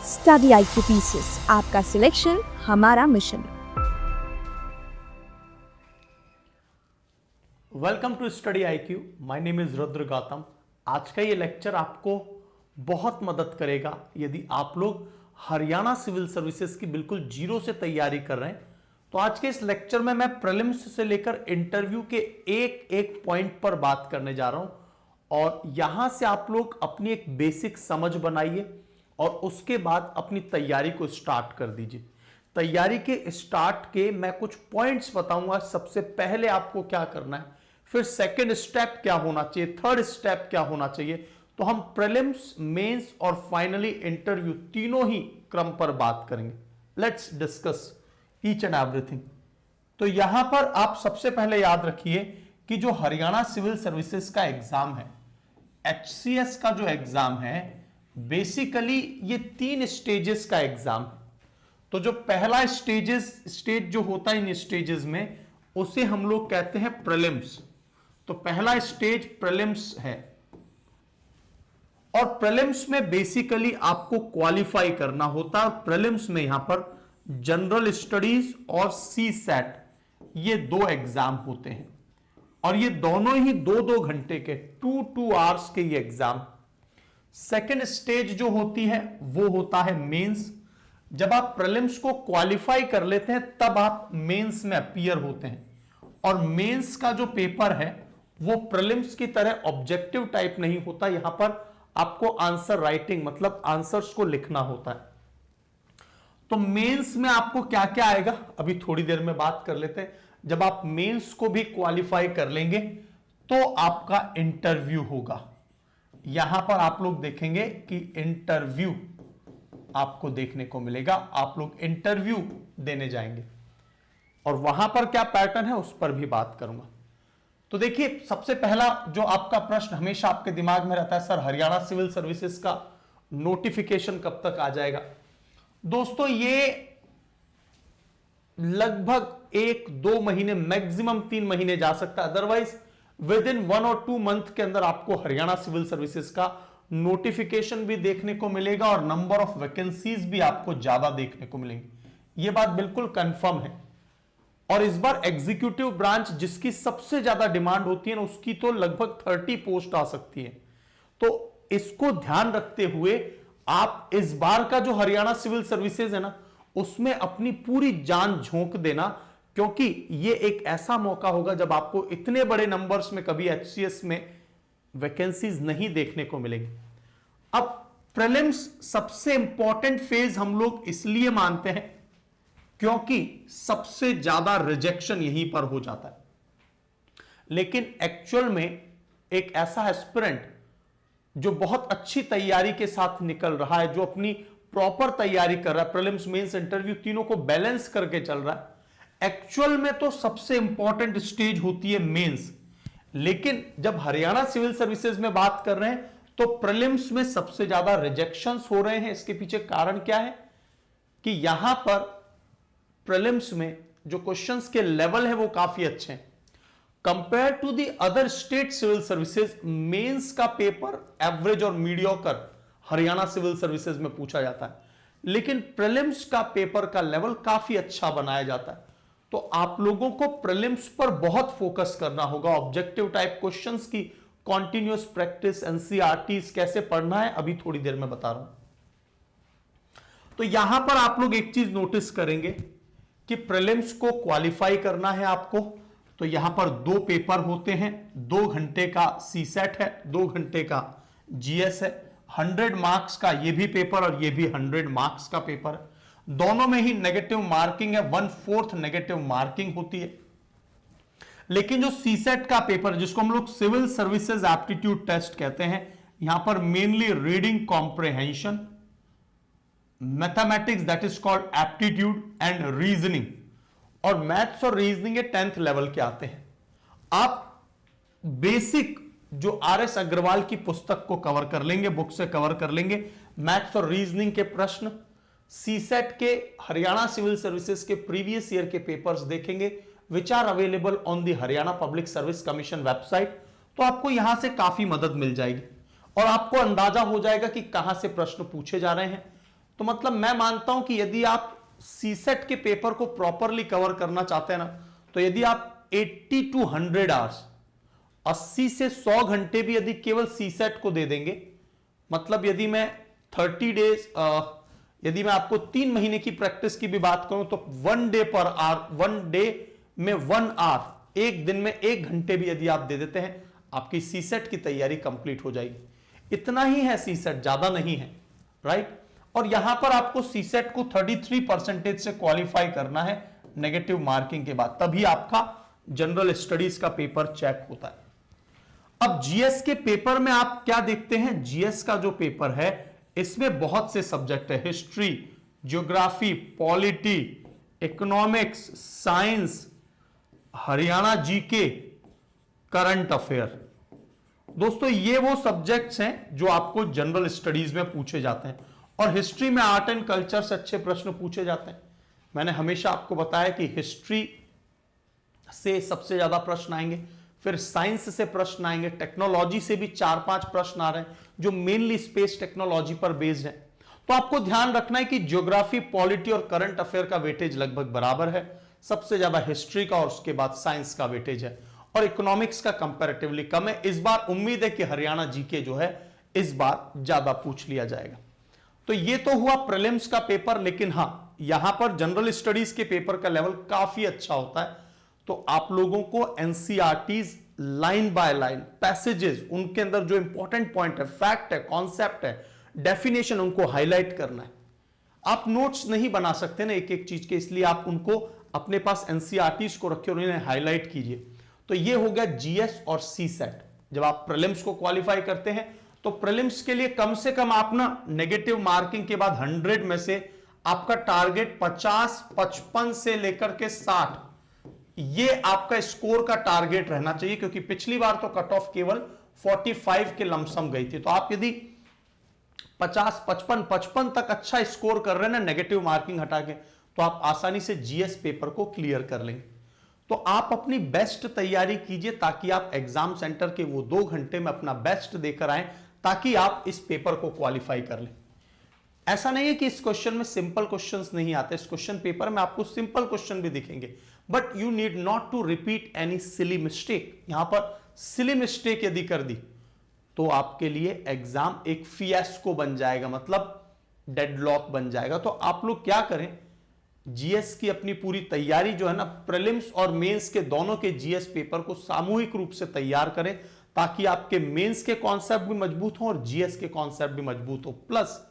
Study IQ PCS, आपका selection हमारा mission. Welcome to study IQ। My name is Rudra Gautam. आज का ये लेक्चर आपको बहुत मदद करेगा यदि आप लोग हरियाणा सिविल सर्विसेज की बिल्कुल जीरो से तैयारी कर रहे हैं। तो आज के इस लेक्चर में मैं प्रीलिम्स से लेकर इंटरव्यू के एक एक पॉइंट पर बात करने जा रहा हूं और यहां से आप लोग अपनी एक बेसिक समझ बनाइए और उसके बाद अपनी तैयारी को स्टार्ट कर दीजिए। तैयारी के स्टार्ट के मैं कुछ पॉइंट्स बताऊंगा। सबसे पहले आपको क्या करना है, फिर सेकंड स्टेप क्या होना चाहिए, थर्ड स्टेप क्या होना चाहिए। तो हम प्रीलिम्स, मेंस और फाइनली इंटरव्यू तीनों ही क्रम पर बात करेंगे। Let's discuss each and everything. तो यहां पर आप सबसे पहले याद रखिए कि जो हरियाणा सिविल सर्विसेज का एग्जाम है, HCS का जो एग्जाम है, बेसिकली ये 3 स्टेजेस का एग्जाम है। तो जो पहला स्टेज जो होता है इन स्टेजेस में, उसे हम लोग कहते हैं प्रीलिम्स। तो पहला स्टेज प्रीलिम्स है और प्रीलिम्स में बेसिकली आपको क्वालिफाई करना होता है। प्रीलिम्स में यहां पर जनरल स्टडीज और CSAT ये 2 एग्जाम होते हैं और ये दोनों ही 2-2 घंटे के 2 आवर्स के ये एग्जाम। सेकेंड स्टेज जो होती है वो होता है मेंस। जब आप प्रीलिम्स को क्वालिफाई कर लेते हैं तब आप मेंस में अपीयर होते हैं और मेंस का जो पेपर है वो प्रीलिम्स की तरह ऑब्जेक्टिव टाइप नहीं होता। यहां पर आपको आंसर राइटिंग मतलब आंसर्स को लिखना होता है। तो मेंस में आपको क्या क्या आएगा अभी थोड़ी देर में बात कर लेते हैं। जब आप मेंस को भी क्वालिफाई कर लेंगे तो आपका इंटरव्यू होगा। यहां पर आप लोग देखेंगे कि इंटरव्यू आपको देखने को मिलेगा। आप लोग इंटरव्यू देने जाएंगे और वहां पर क्या पैटर्न है उस पर भी बात करूंगा। तो देखिए, सबसे पहला जो आपका प्रश्न हमेशा आपके दिमाग में रहता है, सर हरियाणा सिविल सर्विसेज का नोटिफिकेशन कब तक आ जाएगा। दोस्तों, ये लगभग 1-2 महीने, मैक्सिमम 3 महीने जा सकता है। अदरवाइज विद इन 1 और 2 मंथ के अंदर आपको हरियाणा सिविल सर्विसेज का नोटिफिकेशन भी देखने को मिलेगा और नंबर ऑफ वैकेंसीज भी आपको ज्यादा देखने को मिलेंगी। यह बात बिल्कुल कंफर्म है। और इस बार एग्जीक्यूटिव ब्रांच जिसकी सबसे ज्यादा डिमांड होती है ना, उसकी तो लगभग 30 पोस्ट आ सकती है। तो इसको ध्यान रखते हुए आप इस बार का जो हरियाणा सिविल सर्विसेज है ना, उसमें अपनी पूरी जान झोंक देना, क्योंकि ये एक ऐसा मौका होगा जब आपको इतने बड़े नंबर्स में कभी HCS में वैकेंसीज नहीं देखने को मिलेंगी। अब प्रीलिम्स सबसे इंपॉर्टेंट फेज हम लोग इसलिए मानते हैं क्योंकि सबसे ज्यादा रिजेक्शन यहीं पर हो जाता है। लेकिन एक्चुअल में एक ऐसा एस्पिरेंट जो बहुत अच्छी तैयारी के साथ निकल रहा है, जो अपनी प्रॉपर तैयारी कर रहा है, प्रीलिम्स, मेंस, इंटरव्यू तीनों को बैलेंस करके चल रहा है, एक्चुअल में तो सबसे इंपॉर्टेंट स्टेज होती है मेंस। लेकिन जब हरियाणा सिविल सर्विसेज में बात कर रहे हैं तो प्रीलिम्स में सबसे ज्यादा रिजेक्शंस हो रहे हैं। इसके पीछे कारण क्या है कि यहां पर प्रीलिम्स में जो क्वेश्चंस के लेवल है वो काफी अच्छे हैं compare to the other state civil services. Mains का पेपर एवरेज और मीडियोकर हरियाणा सिविल सर्विसेज में पूछा जाता है, लेकिन प्रीलिम्स का पेपर का लेवल काफी अच्छा बनाया जाता है। तो आप लोगों को प्रीलिम्स पर बहुत फोकस करना होगा। ऑब्जेक्टिव टाइप क्वेश्चंस की कॉन्टिन्यूअस प्रैक्टिस, NCERTs कैसे पढ़ना है अभी थोड़ी देर में बता रहा हूं। तो यहां पर आप लोग एक चीज नोटिस करेंगे कि प्रीलिम्स को क्वालिफाई करना है आपको, तो यहां पर 2 पेपर होते हैं। 2 घंटे का CSAT है, 2 घंटे का GS है। 100 मार्क्स का ये भी पेपर और ये भी 100 मार्क्स का पेपर है। दोनों में ही नेगेटिव मार्किंग है, 1/4 नेगेटिव मार्किंग होती है। लेकिन जो CSAT का पेपर, जिसको हम लोग सिविल सर्विसेज एप्टीट्यूड टेस्ट कहते हैं, यहां पर mainly reading comprehension, mathematics that is called aptitude and reasoning, और मैथ्स और रीजनिंग 10th लेवल के आते हैं। आप बेसिक जो RS अग्रवाल की पुस्तक को कवर कर लेंगे, बुक से कवर कर लेंगे। मैथ्स और रीजनिंग के प्रश्न, CSAT के हरियाणा सिविल सर्विसेज के प्रीवियस ईयर के पेपर्स देखेंगे, which are available on the Haryana public service commission website. तो आपको यहां से काफी मदद मिल जाएगी और आपको अंदाजा हो जाएगा कि कहां से प्रश्न पूछे जा रहे हैं। तो मतलब मैं मानता हूं कि यदि आप सीसेट के पेपर को प्रॉपरली कवर करना चाहते हैं ना, तो यदि आप 80 to 100 आवर्स, 80 से 100 घंटे भी यदि केवल सीसेट को दे देंगे, मतलब यदि मैं 30 डेज, यदि मैं आपको 3 महीने की प्रैक्टिस की भी बात करूं तो 1 डे पर आवर, 1 डे में 1 आवर, एक दिन में 1 घंटे भी यदि आप दे देते हैं, आपकी सीसेट की तैयारी कंप्लीट हो जाएगी। इतना ही है सीसेट, ज्यादा नहीं है, राइट। और यहां पर आपको सीसेट को 33% से क्वालिफाई करना है नेगेटिव मार्किंग के बाद, तभी आपका जनरल स्टडीज का पेपर चेक होता है। अब जीएस के पेपर में आप क्या देखते हैं, जीएस का जो पेपर है इसमें बहुत से सब्जेक्ट है, history, geography, polity, economics, science, Haryana GK, current affair. दोस्तों ये वो सब्जेक्ट्स हैं जो आपको जनरल स्टडीज में पूछे जाते हैं, और हिस्ट्री में आर्ट एंड कल्चर से अच्छे प्रश्न पूछे जाते हैं। मैंने हमेशा आपको बताया कि हिस्ट्री से सबसे ज्यादा प्रश्न आएंगे, फिर साइंस से प्रश्न आएंगे, टेक्नोलॉजी से भी 4-5 प्रश्न आ रहे हैं जो मेनली स्पेस टेक्नोलॉजी पर बेस्ड है। तो आपको ध्यान रखना है कि ज्योग्राफी, पॉलिटी और करंट अफेयर का वेटेज लगभग बराबर है, सबसे ज्यादा हिस्ट्री का और उसके बाद साइंस का वेटेज है, और इकोनॉमिक्स का कंपैरेटिवली कम है। इस बार उम्मीद है कि हरियाणा जीके जो है इस बार ज्यादा पूछ लिया जाएगा। तो ये तो हुआ प्रीलिम्स का पेपर, लेकिन हां यहां पर जनरल स्टडीज के पेपर का लेवल काफी अच्छा होता है। तो आप लोगों को NCERTs line by line, passages, उनके अंदर जो इंपॉर्टेंट पॉइंट है, फैक्ट है, कॉन्सेप्ट है, डेफिनेशन, उनको हाईलाइट करना है। आप नोट्स नहीं बना सकते ना एक एक चीज के, इसलिए आप उनको अपने पास एनसीईआरटीज को रखिए और उन्हें हाईलाइट कीजिए। तो ये हो गया जीएस और सीसेट। जब आप प्रीलिम्स को क्वालिफाई करते हैं तो प्रीलिम्स के लिए कम से कम आप ना नेगेटिव मार्किंग के बाद 100 में से आपका टारगेट 50, 55 से लेकर के 60, ये आपका स्कोर का टारगेट रहना चाहिए, क्योंकि पिछली बार तो कट ऑफ केवल 45 के लमसम गई थी। तो आप यदि 50, 55 तक अच्छा स्कोर कर रहे हैं ना नेगेटिव मार्किंग हटा के, तो आप आसानी से जीएस पेपर को क्लियर कर लेंगे। तो आप अपनी बेस्ट तैयारी कीजिए ताकि आप एग्जाम सेंटर के वो 2 घंटे में अपना बेस्ट देकर आए, ताकि आप इस पेपर को क्वालिफाई कर लें। ऐसा नहीं है कि इस क्वेश्चन में सिंपल क्वेश्चंस नहीं आते, इस क्वेश्चन पेपर में आपको सिंपल क्वेश्चन भी दिखेंगे, but you need not to repeat any silly mistake. यहां पर सिली मिस्टेक यदि कर दी तो आपके लिए एग्जाम एक फियास्को बन जाएगा, मतलब डेडलॉक बन जाएगा। तो आप लोग क्या करें, जीएस की अपनी पूरी तैयारी जो है ना, प्रीलिम्स और मेंस के दोनों के जीएस पेपर को सामूहिक रूप से तैयार करें, ताकि आपके मेंस के कॉन्सेप्ट भी मजबूत हो और जीएस के कॉन्सेप्ट भी मजबूत हो। प्लस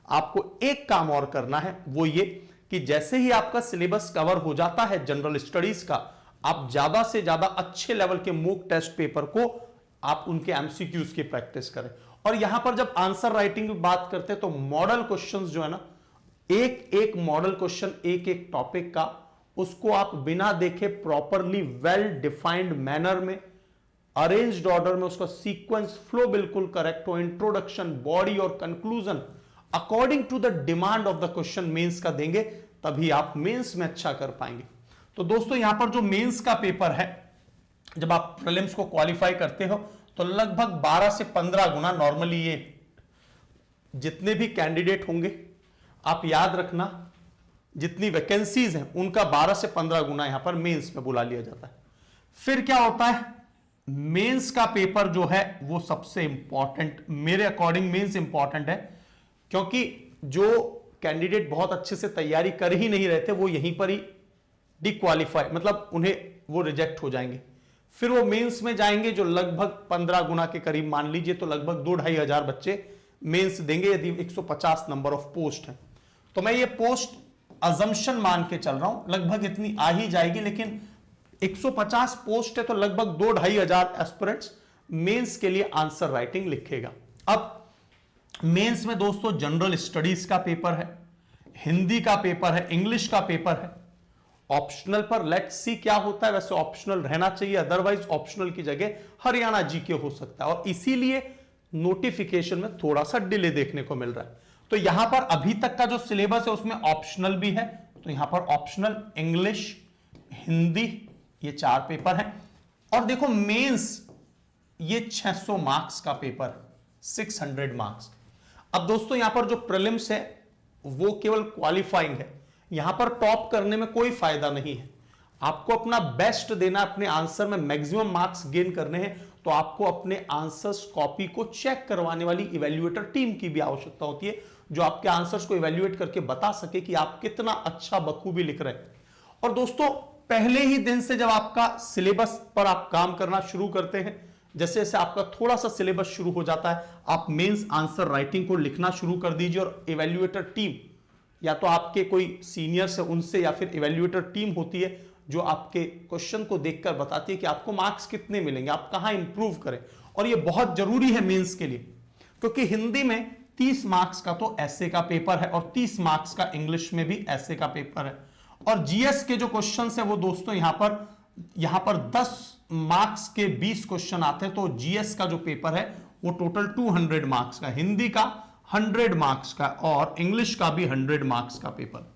आपको एक काम और करना है, वो ये कि जैसे ही आपका सिलेबस कवर हो जाता है जनरल स्टडीज का, आप ज्यादा से ज्यादा अच्छे लेवल के मॉक टेस्ट पेपर को आप उनके एमसीक्यूज की प्रैक्टिस करें। और यहां पर जब आंसर राइटिंग की बात करते हैं तो मॉडल क्वेश्चंस जो है ना, एक एक मॉडल क्वेश्चन, एक एक टॉपिक का, उसको आप बिना देखे प्रॉपरली वेल डिफाइंड मैनर में, अरेंज्ड ऑर्डर में, उसका सीक्वेंस फ्लो बिल्कुल करेक्ट हो, इंट्रोडक्शन, बॉडी और conclusion according to the demand of the question mains का देंगे, तभी आप मेंस में अच्छा कर पाएंगे। तो दोस्तों यहां पर जो मेंस का पेपर है, जब आप प्रीलिम्स को क्वालिफाई करते हो तो लगभग 12 से 15 गुना नॉर्मली ये जितने भी कैंडिडेट होंगे, आप याद रखना जितनी वैकेंसीज हैं उनका 12 से 15 गुना यहां पर मेंस में बुला लिया जाता है। फिर क्या होता है, मेंस का पेपर जो है वो सबसे इंपॉर्टेंट, मेरे अकॉर्डिंग मेंस इंपॉर्टेंट है, क्योंकि जो कैंडिडेट बहुत अच्छे से तैयारी कर ही नहीं रहे थे वो यहीं पर ही डिक्वालीफाई, मतलब उन्हें वो रिजेक्ट हो जाएंगे। फिर वो मेंस में जाएंगे जो लगभग 15 गुना के करीब, मान लीजिए तो लगभग 2-2.5 हजार बच्चे मेंस देंगे यदि 150 नंबर ऑफ पोस्ट है। तो मैं ये पोस्ट अजम्पशन मान के चल रहा हूं, लगभग इतनी आ ही जाएगी, लेकिन 150 पोस्ट है तो लगभग 2-2.5 हजार एस्पिरेंट्स मेंस के लिए आंसर राइटिंग लिखेगा। अब मेंस में दोस्तों जनरल स्टडीज का पेपर है, हिंदी का पेपर है, इंग्लिश का पेपर है। ऑप्शनल पर लेट्स सी क्या होता है, वैसे ऑप्शनल रहना चाहिए, अदरवाइज ऑप्शनल की जगह हरियाणा जीके हो सकता है, और इसीलिए नोटिफिकेशन में थोड़ा सा डिले देखने को मिल रहा है। तो यहां पर अभी तक का जो सिलेबस है उसमें ऑप्शनल भी है, तो यहां पर ऑप्शनल इंग्लिश, हिंदी, ये 4 पेपर हैं। और देखो मेंस ये 600 मार्क्स का पेपर, 600 मार्क्स। अब दोस्तों यहां पर जो प्रीलिम्स है वो केवल क्वालिफाइंग है। यहां पर टॉप करने में कोई फायदा नहीं है। आपको अपना बेस्ट देना, अपने आंसर में मैक्सिमम मार्क्स गेन करने हैं, तो आपको अपने आंसर्स कॉपी को चेक करवाने वाली इवैल्यूएटर टीम की भी आवश्यकता होती है, जो आपके आंसर्स को इवैल्यूएट करके बता सके कि आप कितना अच्छा बखूबी लिख रहे हैं। और दोस्तों, पहले ही दिन से जब आपका सिलेबस पर आप काम करना शुरू करते हैं, जैसे जैसे आपका थोड़ा सा सिलेबस शुरू हो जाता है, आप मेंस आंसर राइटिंग को लिखना शुरू कर दीजिए, और इवैल्यूएटर टीम, या तो आपके कोई सीनियर्स है उनसे, या फिर इवैल्यूएटर टीम होती है जो आपके क्वेश्चन को देखकर बताती है कि आपको मार्क्स कितने मिलेंगे, आप कहां इंप्रूव करें। और ये बहुत जरूरी है मेंस के लिए, क्योंकि हिंदी में 30 मार्क्स का तो ऐसे का पेपर है, और 30 मार्क्स का इंग्लिश में भी ऐसे का पेपर है। और जीएस के जो क्वेश्चन है वो दोस्तों यहां पर 10 मार्क्स के 20 क्वेश्चन आते हैं। तो जीएस का जो पेपर है वो टोटल 200 मार्क्स का, हिंदी का 100 मार्क्स का, और इंग्लिश का भी 100 मार्क्स का पेपर।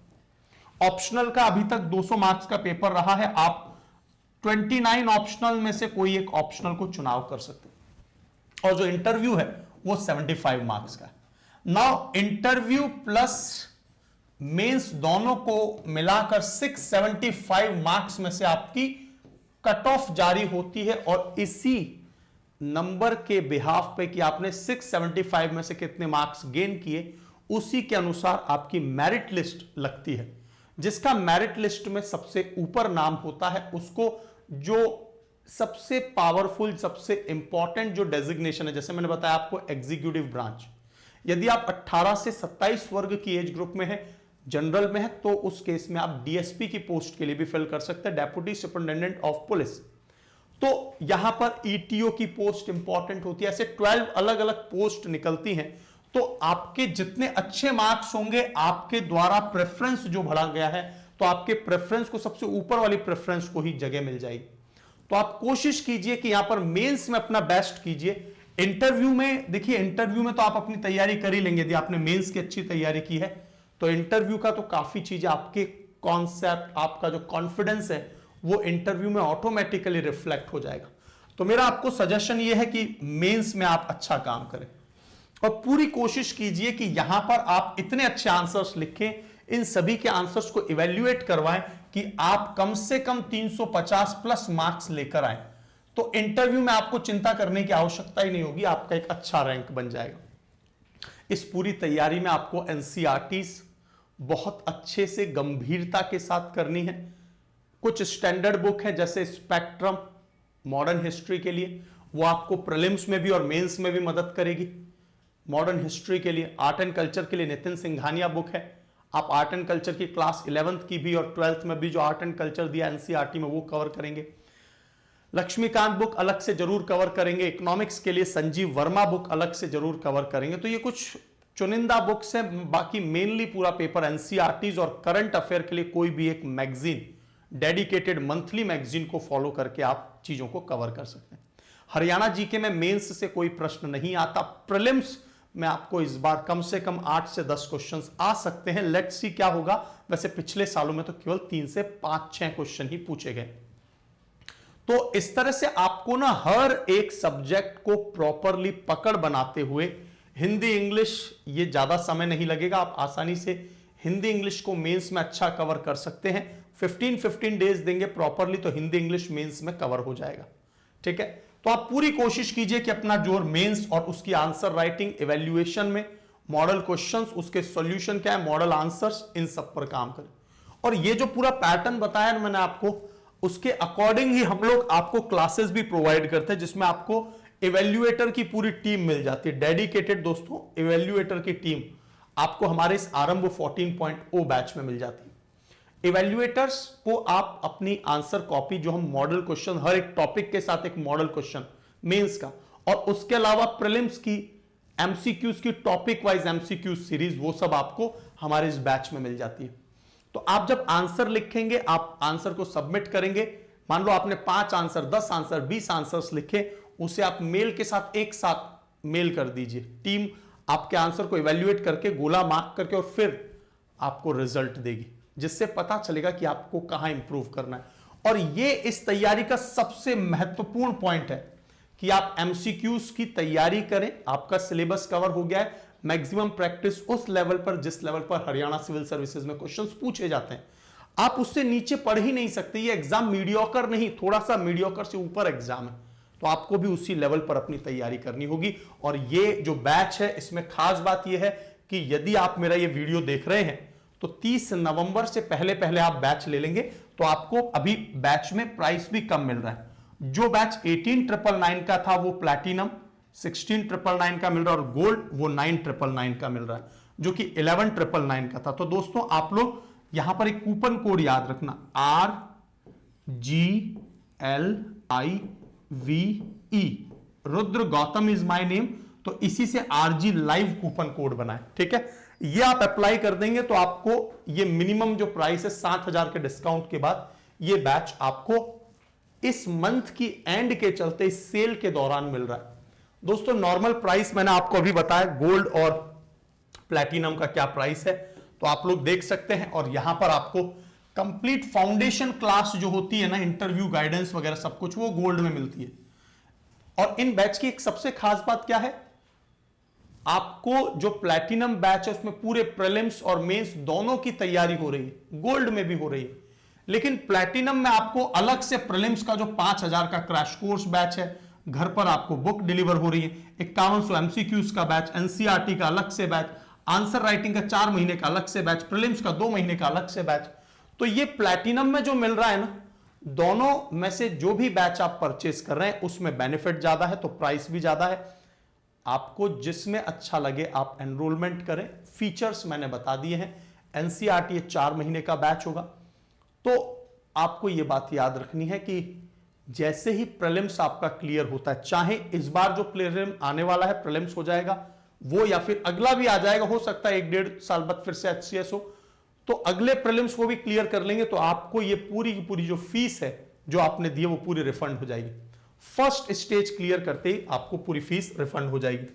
ऑप्शनल का अभी तक 200 मार्क्स का पेपर रहा है। आप 29 ऑप्शनल में से कोई एक ऑप्शनल को चुनाव कर सकते हैं, और जो इंटरव्यू है वो 75 मार्क्स का है। नाउ इंटरव्यू प्लस मेंस दोनों को मिलाकर 675 मार्क्स में से आपकी कट ऑफ जारी होती है, और इसी नंबर के बिहाफ पे कि आपने 675 में से कितने मार्क्स गेन किए, उसी के अनुसार आपकी मेरिट लिस्ट लगती है। जिसका मेरिट लिस्ट में सबसे ऊपर नाम होता है, उसको जो सबसे पावरफुल, सबसे इंपॉर्टेंट जो डेजिग्नेशन है, जैसे मैंने बताया आपको एग्जीक्यूटिव ब्रांच, यदि आप 18 से 27 वर्ग की एज ग्रुप में है, जनरल में है, तो उस केस में आप डीएसपी की पोस्ट के लिए भी फिल कर सकते हैं, डेप्यूटी सुपरिटेंडेंट ऑफ पुलिस। तो यहां पर ईटीओ की पोस्ट इंपॉर्टेंट होती है। ऐसे 12 अलग अलग पोस्ट निकलती हैं। तो आपके जितने अच्छे मार्क्स होंगे, आपके द्वारा प्रेफरेंस जो बढ़ा गया है, तो आपके प्रेफरेंस को सबसे ऊपर वाली प्रेफरेंस को ही जगह मिल जाएगी। तो आप कोशिश कीजिए कि यहां पर मेंस में अपना बेस्ट कीजिए। इंटरव्यू में देखिए, इंटरव्यू में तो आप अपनी तैयारी कर ही लेंगे, यदि आपने मेंस की अच्छी तैयारी की है तो इंटरव्यू का तो काफी चीजें, आपके कॉन्सेप्ट, आपका जो कॉन्फिडेंस है वो इंटरव्यू में ऑटोमेटिकली रिफ्लेक्ट हो जाएगा। तो मेरा आपको सजेशन ये है कि मेंस में आप अच्छा काम करें, और पूरी कोशिश कीजिए कि यहां पर आप इतने अच्छे आंसर्स लिखें, इन सभी के आंसर्स को इवैल्यूएट करवाएं कि आप कम से कम 350 प्लस मार्क्स लेकर आए। तो इंटरव्यू में आपको चिंता करने की आवश्यकता ही नहीं होगी, आपका एक अच्छा रैंक बन जाएगा। इस पूरी तैयारी में आपको एनसीईआरटीज बहुत अच्छे से गंभीरता के साथ करनी है। कुछ स्टैंडर्ड बुक है, जैसे स्पेक्ट्रम मॉडर्न हिस्ट्री के लिए, वो आपको प्रीलिम्स में भी और मेंस में भी मदद करेगी। मॉडर्न हिस्ट्री के लिए, आर्ट एंड कल्चर के लिए नितिन सिंघानिया बुक है। आप आर्ट एंड कल्चर की क्लास 11th की भी और 12th में भी जो आर्ट एंड कल्चर दिया एनसीईआरटी में, वो कवर करेंगे। लक्ष्मीकांत बुक अलग से जरूर कवर करेंगे। इकोनॉमिक्स के लिए संजीव वर्मा बुक अलग से जरूर कवर करेंगे। तो ये कुछ चुनिंदा बुक्स हैं, बाकी मेनली पूरा पेपर एनसीईआरटीज और करंट अफेयर के लिए कोई भी एक मैगजीन, डेडिकेटेड मंथली मैगजीन को फॉलो करके आप चीजों को कवर कर सकते हैं। हरियाणा जीके में मेंस से कोई प्रश्न नहीं आता। प्रीलिम्स में आपको इस बार कम से कम 8 से 10 क्वेश्चंस आ सकते हैं। लेट्स सी क्या होगा। वैसे पिछले सालों में तो केवल 3 से 5-6 क्वेश्चन ही पूछे गए। तो इस तरह से आपको ना हर एक सब्जेक्ट को प्रॉपरली पकड़ बनाते हुए, हिंदी इंग्लिश ये ज्यादा समय नहीं लगेगा, आप आसानी से हिंदी इंग्लिश को मेंस में अच्छा कवर कर सकते हैं। 15 डेज देंगे प्रॉपरली तो हिंदी इंग्लिश मेंस में कवर हो जाएगा। ठीक है, तो आप पूरी कोशिश कीजिए कि अपना जोर मेंस और उसकी आंसर राइटिंग, इवैल्यूएशन में, मॉडल क्वेश्चंस, उसके सॉल्यूशन क्या है, मॉडल आंसर्स, इन सब पर काम करें। और ये जो पूरा पैटर्न बताया ना मैंने आपको, उसके अकॉर्डिंग ही हम लोग आपको क्लासेस भी प्रोवाइड करते हैं, जिसमें आपको इवैल्यूएटर की पूरी टीम मिल जाती है। डेडिकेटेड दोस्तों इवैल्यूएटर की टीम आपको हमारे इस आरंभ 14.0 बैच में मिल जाती है। इवैल्यूएटर्स को आप अपनी आंसर कॉपी, जो हम मॉडल क्वेश्चन, हर एक टॉपिक के साथ एक मॉडल क्वेश्चन मेंस का, और उसके अलावा प्रीलिम्स की एमसीक्यूज की टॉपिक वाइज एमसीक्यू सीरीज, वो सब आपको हमारे इस बैच में मिल जाती है। तो आप जब आंसर लिखेंगे, आप आंसर को सबमिट करेंगे, मान लो आपने 5 आंसर, 10 आंसर, 20 आंसर्स लिखे, उसे आप मेल के साथ एक साथ मेल कर दीजिए। टीम आपके आंसर को इवैल्यूएट करके, गोला मार्क करके, और फिर आपको रिजल्ट देगी, जिससे पता चलेगा कि आपको कहां इंप्रूव करना है। और ये इस तैयारी का सबसे महत्वपूर्ण पॉइंट है कि आप एमसीक्यूज की तैयारी करें, आपका सिलेबस कवर हो गया है, मैक्सिमम प्रैक्टिस उस लेवल पर जिस लेवल पर हरियाणा सिविल सर्विसेज में क्वेश्चंस पूछे जाते हैं, आप उससे नीचे पढ़ ही नहीं सकते। ये एग्जाम मीडियोकर नहीं, थोड़ा सा मीडियोकर से ऊपर एग्जाम है, तो आपको भी उसी लेवल पर अपनी तैयारी करनी होगी। और ये जो बैच है इसमें खास बात यह है कि यदि आप मेरा ये वीडियो देख रहे हैं तो 30 नवंबर से पहले पहले आप बैच ले लेंगे तो आपको अभी बैच में प्राइस भी कम मिल रहा है। जो बैच 18,999 का था वो प्लैटिनम 16,999 का मिल रहा है और गोल्ड वो 9,999 का मिल रहा है, जो कि 11,999 का था। तो दोस्तों आप लोग यहां पर एक कूपन कोड याद रखना, RGLIVE, Rudra Gautam is my name, तो इसी से RG लाइव कूपन कोड बनाए, ठीक है। ये आप अप्लाई कर देंगे तो आपको ये मिनिमम जो प्राइस है 7,000 के डिस्काउंट के बाद ये बैच आपको इस मंथ की एंड के चलते इस सेल के दौरान मिल रहा है। दोस्तों नॉर्मल प्राइस मैंने आपको अभी बताया, गोल्ड और प्लैटिनम का क्या प्राइस है तो आप लोग देख सकते हैं। और यहां पर आपको कंप्लीट फाउंडेशन क्लास जो होती है ना, इंटरव्यू गाइडेंस वगैरह सब कुछ, वो गोल्ड में मिलती है। और इन बैच की एक सबसे खास बात क्या है, आपको जो प्लैटिनम बैच है उसमें पूरे प्रीलिम्स और मेंस दोनों की तैयारी हो रही है, गोल्ड में भी हो रही है। लेकिन प्लैटिनम में आपको अलग से प्रीलिम्स का जो 5,000 का क्रैश कोर्स बैच है, घर पर आपको बुक डिलीवर हो रही है, 5100 एमसीक्यूज का बैच, एनसीईआरटी का अलग से बैच, आंसर राइटिंग का 4 महीने का अलग से बैच, प्रीलिम्स का 2 महीने का अलग से बैच। तो ये प्लैटिनम में जो मिल रहा है ना, दोनों में से जो भी बैच आप परचेस कर रहे हैं उसमें बेनिफिट ज्यादा है तो प्राइस भी ज्यादा है। आपको जिसमें अच्छा लगे आप एनरोलमेंट करें। फीचर्स मैंने बता दिए हैं। एनसीईआरटी 4 महीने का बैच होगा। तो आपको यह बात याद रखनी है कि जैसे ही प्रीलिम्स आपका क्लियर होता है, चाहे इस बार जो प्रीलिम आने वाला है प्रीलिम्स हो जाएगा वो, या फिर अगला भी आ जाएगा, हो सकता है 1-1.5 साल बाद फिर से एचसीएस हो, तो अगले प्रीलिम्स को भी क्लियर कर लेंगे तो आपको ये पूरी की पूरी जो फीस है जो आपने दी है वो पूरी रिफंड हो जाएगी। फर्स्ट स्टेज क्लियर करते ही आपको पूरी फीस रिफंड हो जाएगी।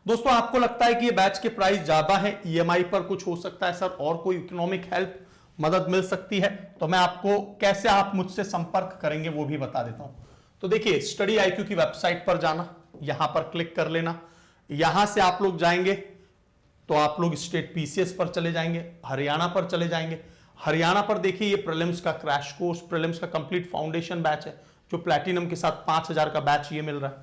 दोस्तों आपको लगता है कि ये बैच के प्राइस ज्यादा है, ईएमआई पर कुछ हो सकता है सर, और कोई इकोनॉमिक हेल्प मदद मिल सकती है, तो मैं आपको कैसे आप मुझसे संपर्क करेंगे वो भी बता देता हूं। तो देखिए स्टडी आईक्यू की वेबसाइट पर जाना, यहां पर क्लिक कर लेना, यहां से आप लोग जाएंगे तो आप लोग स्टेट पीसीएस पर चले जाएंगे, हरियाणा पर चले जाएंगे। हरियाणा पर देखिए ये प्रीलिम्स का क्रैश कोर्स, प्रीलिम्स का कंप्लीट फाउंडेशन बैच है, जो प्लैटिनम के साथ 5,000 का बैच ये मिल रहा है।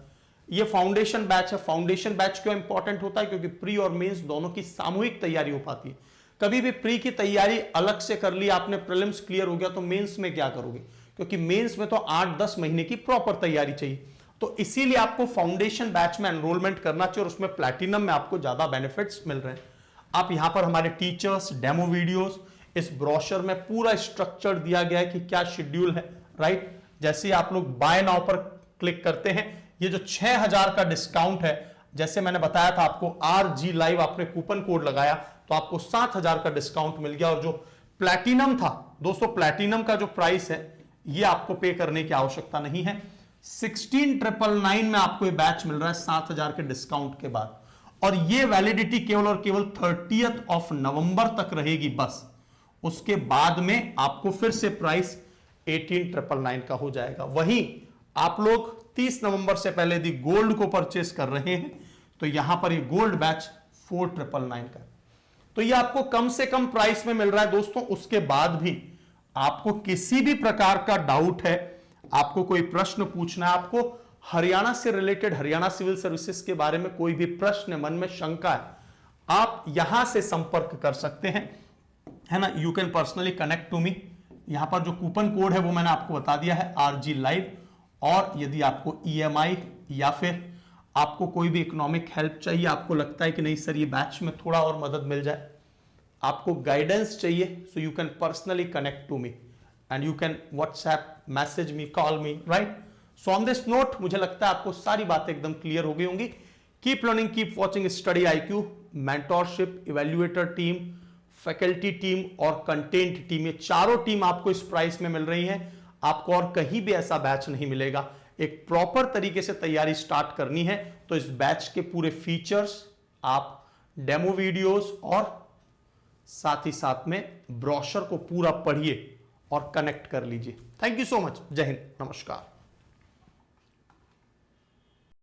ये फाउंडेशन बैच है। फाउंडेशन बैच क्यों इंपॉर्टेंट होता है, क्योंकि प्री और मेंस दोनों की सामूहिक तैयारी हो पाती है। कभी भी प्री की तैयारी अलग से कर ली आपने, प्रीलिम्स क्लियर हो गया, तो मेंस में क्या करोगे, क्योंकि मेंस में तो 8-10 महीने की प्रॉपर तैयारी चाहिए। तो इसीलिए आपको फाउंडेशन बैच में एनरोलमेंट करना चाहिए और उसमें प्लैटिनम में आपको ज्यादा बेनिफिट्स मिल रहे हैं। आप यहां पर हमारे टीचर्स, डेमो वीडियोस, इस ब्रोशर में पूरा स्ट्रक्चर दिया गया है कि क्या शेड्यूल है, राइट। जैसे आप लोग बाय नाउ पर क्लिक करते हैं, ये जो 6,000 का डिस्काउंट है, जैसे मैंने बताया था आपको RG लाइव, आपने कूपन कोड लगाया तो आपको 7,000 का डिस्काउंट मिल गया। और जो प्लैटिनम था दोस्तों, प्लैटिनम का जो प्राइस है ये आपको पे करने की आवश्यकता नहीं है। 16,999 में आपको ये बैच मिल रहा है 7,000 के डिस्काउंट के बाद, और ये वैलिडिटी केवल और केवल 30 नवंबर तक रहेगी बस। उसके बाद में आपको फिर से प्राइस 18,999 का हो जाएगा। वहीं आप लोग 30 नवंबर से पहले यदि गोल्ड को परचेस कर रहे हैं तो यहां पर ये गोल्ड बैच 4,999 का, तो ये आपको कम से कम प्राइस में मिल रहा है दोस्तों। उसके बाद भी आपको किसी भी प्रकार का डाउट है, आपको कोई प्रश्न पूछना है, आपको हरियाणा से रिलेटेड, हरियाणा सिविल सर्विसेज के बारे में कोई भी प्रश्न मन में शंका है, आप यहां से संपर्क कर सकते हैं, है ना। You can personally connect to me. यहां पर जो कूपन कोड है वो मैंने आपको बता दिया है, RG लाइव। और यदि आपको EMI या फिर आपको कोई भी इकोनॉमिक हेल्प चाहिए, आपको लगता है कि नहीं सर ये बैच में थोड़ा और मदद मिल जाए, आपको गाइडेंस चाहिए, so you can personally connect to me and you can WhatsApp, message me, call me, right. So on this note मुझे लगता है आपको सारी बातें एकदम क्लियर हो गई होंगी। Keep learning, keep watching study IQ, mentorship, evaluator team, faculty team और कंटेंट टीम, ये चारों टीम आपको इस प्राइस में मिल रही हैं। आपको और कहीं भी ऐसा बैच नहीं मिलेगा। एक प्रॉपर तरीके से तैयारी स्टार्ट करनी है तो इस बैच के पूरे फीचर्स, आप डेमो वीडियोस और साथ ही साथ में ब्रोशर को पूरा पढ़िए और कनेक्ट कर लीजिए। Thank you so much. जय हिंद, नमस्कार।